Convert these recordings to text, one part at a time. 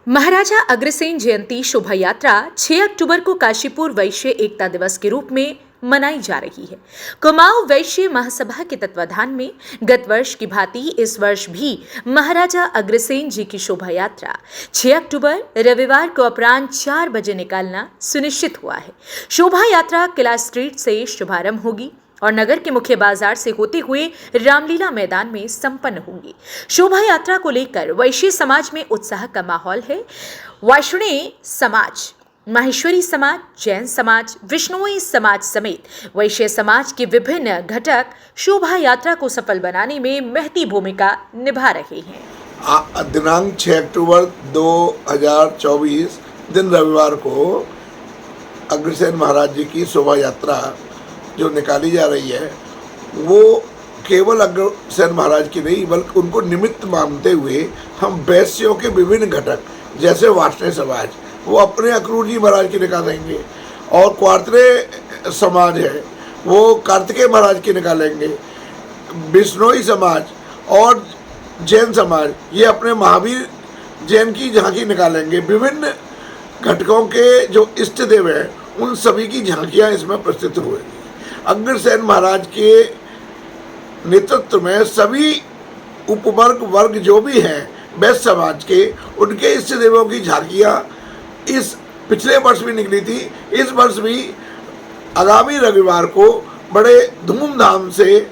महाराजा अग्रसेन जयंती शोभा यात्रा 6 अक्टूबर को काशीपुर वैश्य एकता दिवस के रूप में मनाई जा रही है। कुमाऊं वैश्य महासभा के तत्वाधान में गत वर्ष की भांति इस वर्ष भी महाराजा अग्रसेन जी की शोभा यात्रा 6 अक्टूबर रविवार को अपराह्न 4 बजे निकालना सुनिश्चित हुआ है। शोभा यात्रा किला स्ट्रीट से शुभारंभ होगी और नगर के मुख्य बाजार से होते हुए रामलीला मैदान में संपन्न होंगी। शोभा यात्रा को लेकर वैश्य समाज में उत्साह का माहौल है। वैष्णव समाज, माहेश्वरी समाज, जैन समाज, विष्णुई समाज समेत वैश्य समाज के विभिन्न घटक शोभा यात्रा को सफल बनाने में महती भूमिका निभा रहे हैं। दिनांक 6 अक्टूबर 2024 दिन रविवार को अग्रसेन महाराज जी की शोभा यात्रा जो निकाली जा रही है वो केवल अग्रसेन महाराज की नहीं बल्कि उनको निमित्त मानते हुए हम वैश्यों के विभिन्न घटक जैसे वाष्णव समाज वो अपने अक्रूर जी महाराज की निकालेंगे और क्वार्तरे समाज है वो कार्तिकेय महाराज की निकालेंगे, बिश्नोई समाज और जैन समाज ये अपने महावीर जैन की झांकी निकालेंगे। विभिन्न घटकों के जो इष्ट देव हैं उन सभी की झांकियाँ इसमें प्रस्तुत हुएंगी। अग्रसेन महाराज के नेतृत्व में सभी वर्ग जो भी हैं वैश्य समाज के उनके इष्ट देवों की झांकियाँ इस पिछले वर्ष भी निकली थी। इस वर्ष भी आगामी रविवार को बड़े धूमधाम से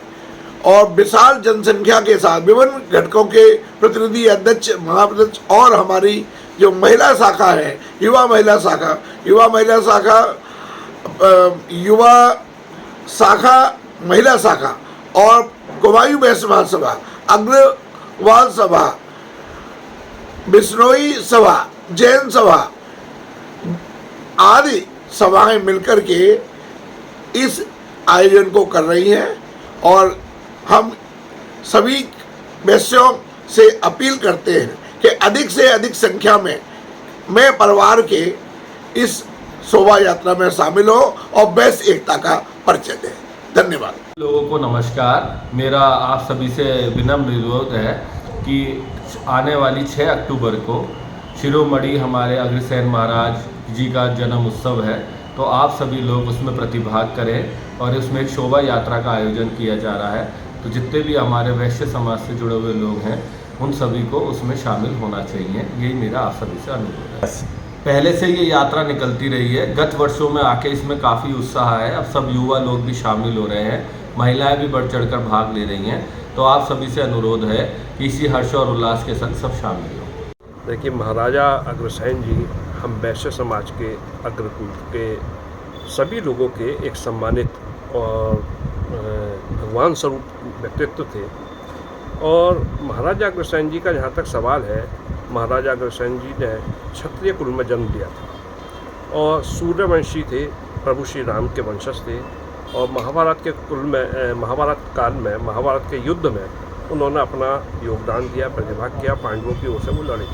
और विशाल जनसंख्या के साथ विभिन्न घटकों के प्रतिनिधि, अध्यक्ष, महाप्रध्यक्ष और हमारी जो महिला शाखा है युवा महिला शाखा और कुमाऊं वैश्य महासभा, अग्रवाल सभा, बिश्नोई सभा, जैन सभा आदि सभाएं मिलकर के इस आयोजन को कर रही हैं और हम सभी वैश्यों से अपील करते हैं कि अधिक से अधिक संख्या में परिवार के इस शोभा यात्रा में शामिल हो और वैश्य एकता का परिचय दें। धन्यवाद। लोगों को नमस्कार। मेरा आप सभी से विनम्र अनुरोध है कि आने वाली 6 अक्टूबर को शिरोमणि हमारे अग्रसेन महाराज जी का जन्म उत्सव है, तो आप सभी लोग उसमें प्रतिभाग करें और उसमें एक शोभा यात्रा का आयोजन किया जा रहा है। तो जितने भी हमारे वैश्य समाज से जुड़े हुए लोग हैं उन सभी को उसमें शामिल होना चाहिए। यही मेरा आप सभी से अनुरोध है। पहले से ये यात्रा निकलती रही है, गत वर्षों में आके इसमें काफ़ी उत्साह है। अब सब युवा लोग भी शामिल हो रहे हैं, महिलाएं भी बढ़ चढ़कर भाग ले रही हैं। तो आप सभी से अनुरोध है कि इसी हर्ष और उल्लास के साथ सब शामिल हों। देखिए, महाराजा अग्रसेन जी हम वैश्य समाज के अग्रकुल के सभी लोगों के एक सम्मानित और भगवान स्वरूप व्यक्तित्व थे। और महाराजा अग्रसेन जी का जहाँ तक सवाल है, महाराजा अग्रसेन जी ने क्षत्रिय कुल में जन्म लिया था और सूर्यवंशी थे, प्रभु श्री राम के वंशज थे। और महाभारत के महाभारत काल में, महाभारत के युद्ध में उन्होंने अपना योगदान दिया, प्रतिभाग किया, पांडवों की ओर से वो लड़े।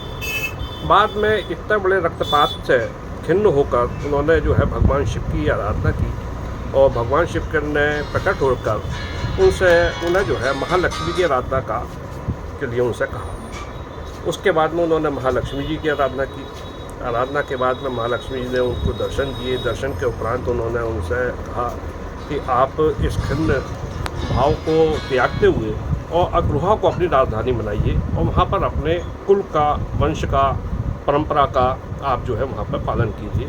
बाद में इतने बड़े रक्तपात से खिन्न होकर उन्होंने जो है भगवान शिव की आराधना की और भगवान शिव ने प्रकट होकर उन्हें जो है महालक्ष्मी की आराधना के लिए उनसे कहा। उसके बाद में उन्होंने महालक्ष्मी जी की आराधना की। आराधना के बाद में महालक्ष्मी जी ने उनको दर्शन दिए। दर्शन के उपरांत उन्होंने उनसे कहा कि आप इस खिन्न भाव को त्यागते हुए और अग्रहा को अपनी राजधानी बनाइए और वहाँ पर अपने कुल का, वंश का, परंपरा का आप जो है वहाँ पर पालन कीजिए।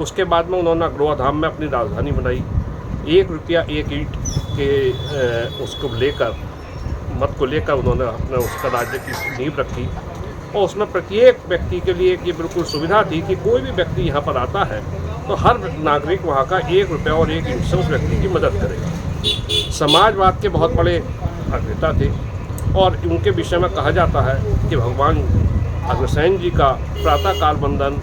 उसके बाद में उन्होंने अग्रहा धाम में अपनी राजधानी बनाई। 1 रुपया 1 ईंट के उसको लेकर मत को लेकर उन्होंने अपने उसका राज्य की नींव रखी और उसमें प्रत्येक व्यक्ति के लिए ये बिल्कुल सुविधा थी कि कोई भी व्यक्ति यहाँ पर आता है तो हर नागरिक वहाँ का 1 रुपया और 1 ईंट से उस व्यक्ति की मदद करेगा। समाजवाद के बहुत बड़े अग्रता थे और उनके विषय में कहा जाता है कि भगवान अग्रसेन जी का प्रातःकाल वंदन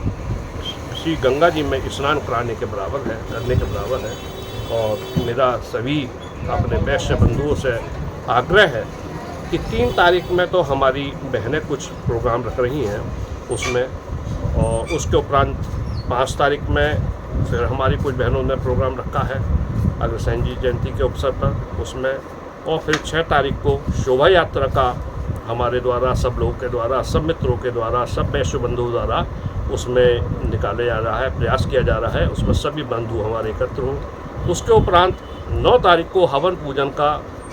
श्री गंगा जी में स्नान करने के बराबर है। और मेरा सभी अपने वैश्य बंधुओं से आग्रह है कि 3 तारीख में तो हमारी बहनें कुछ प्रोग्राम रख रही हैं उसमें, और उसके उपरांत 5 तारीख में फिर हमारी कुछ बहनों ने प्रोग्राम रखा है अग्रसेन जी जयंती के अवसर पर उसमें, और फिर 6 तारीख को शोभा यात्रा का हमारे द्वारा, सब लोगों के द्वारा, सब मित्रों के द्वारा, सब वैश्य बंधुओं द्वारा उसमें निकाले जा रहा है, प्रयास किया जा रहा है, उसमें सभी बंधु हमारे एकत्र हों। उसके उपरांत 9 तारीख को हवन पूजन का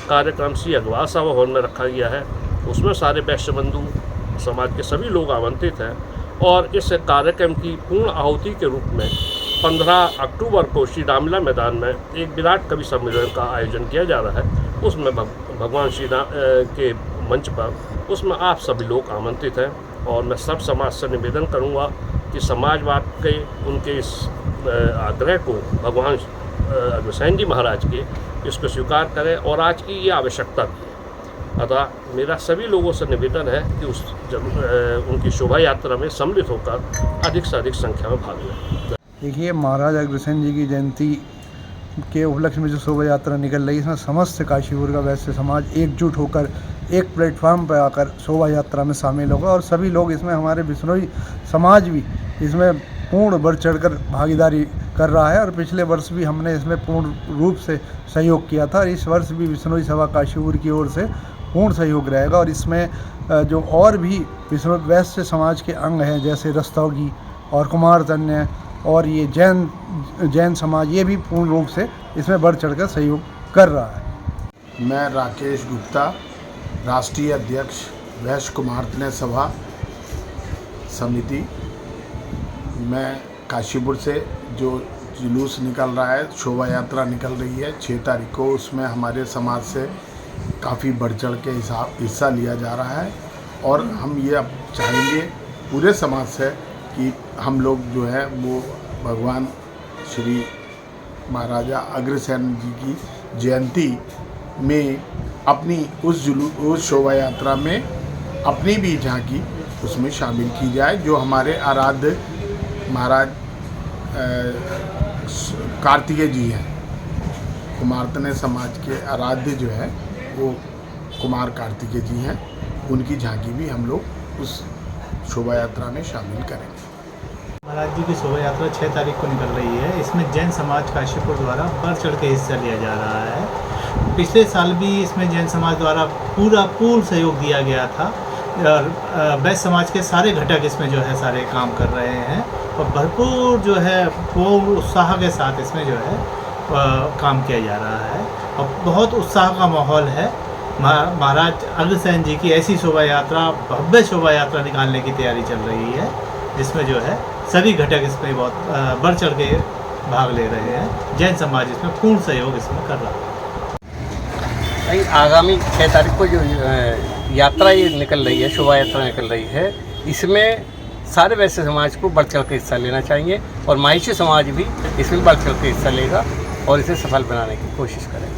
कार्यक्रम श्री अगवा सभा भवन में रखा गया है। उसमें सारे वैश्य बंधु समाज के सभी लोग आमंत्रित हैं और इस कार्यक्रम की पूर्ण आहुति के रूप में 15 अक्टूबर को श्री रामलीला मैदान में एक विराट कवि सम्मेलन का आयोजन किया जा रहा है। उसमें भगवान श्री राम के मंच पर उसमें आप सभी लोग आमंत्रित हैं और मैं सब समाज से निवेदन करूंगा कि समाजवाद के उनके इस आग्रह को भगवान अग्रसेन जी महाराज के इसको स्वीकार करें और आज की ये आवश्यकता थी। अतः मेरा सभी लोगों से निवेदन है कि उनकी शोभा यात्रा में सम्मिलित होकर अधिक से अधिक संख्या में भाग लें। देखिए, महाराज अग्रसेन जी की जयंती के उपलक्ष्य में जो शोभा यात्रा निकल रही है, इसमें समस्त काशीपुर का वैश्य समाज एकजुट होकर एक प्लेटफार्म पर आकर शोभा यात्रा में शामिल होगा और सभी लोग इसमें, हमारे बिश्नोई समाज भी इसमें पूर्ण बढ़ चढ़कर भागीदारी कर रहा है और पिछले वर्ष भी हमने इसमें पूर्ण रूप से सहयोग किया था। इस वर्ष भी बिश्नोई सभा काशीपुर की ओर से पूर्ण सहयोग रहेगा और इसमें जो और भी बिश्नोई वैश्य समाज के अंग हैं, जैसे रस्तोगी और कुमारतन्य और ये जैन समाज, ये भी पूर्ण रूप से इसमें बढ़ चढ़कर सहयोग कर रहा है। मैं राकेश गुप्ता, राष्ट्रीय अध्यक्ष वैश्य कुमारतन्य सभा समिति। मैं काशीपुर से जो जुलूस निकल रहा है, शोभा यात्रा निकल रही है 6 तारीख को, उसमें हमारे समाज से काफ़ी बढ़ चढ़ के हिस्सा लिया जा रहा है और हम ये अब चाहेंगे पूरे समाज से कि हम लोग जो है वो भगवान श्री महाराजा अग्रसेन जी की जयंती में अपनी उस शोभा यात्रा में अपनी भी झांकी उसमें शामिल की जाए। जो हमारे आराध्य महाराज कार्तिकेय जी हैं, कुमारतन्य समाज के आराध्य जो है वो कुमार कार्तिकेय जी हैं, उनकी झांकी भी हम लोग उस शोभा यात्रा में शामिल करेंगे। महाराज जी की शोभा यात्रा 6 तारीख को निकल रही है। इसमें जैन समाज काशीपुर द्वारा बढ़ चढ़ के हिस्सा लिया जा रहा है। पिछले साल भी इसमें जैन समाज द्वारा पूर्ण सहयोग दिया गया था और वैश्य समाज के सारे घटक इसमें जो है सारे काम कर रहे हैं और भरपूर जो है पूर्ण उत्साह के साथ इसमें जो है काम किया जा रहा है और बहुत उत्साह का माहौल है। महाराज अग्रसेन जी की ऐसी शोभा यात्रा, भव्य शोभा यात्रा निकालने की तैयारी चल रही है, जिसमें जो है सभी घटक इसमें बहुत बढ़ चढ़ के भाग ले रहे हैं। जैन समाज इसमें पूर्ण सहयोग इसमें कर रहा है। आगामी 6 तारीख को जो यात्रा ये निकल रही है, शोभा यात्रा निकल रही है, इसमें सारे वैश्य समाज को बढ़ चढ़ के हिस्सा लेना चाहिए और महिषी समाज भी इसमें बढ़ चढ़ के हिस्सा लेगा और इसे सफल बनाने की कोशिश करेगा।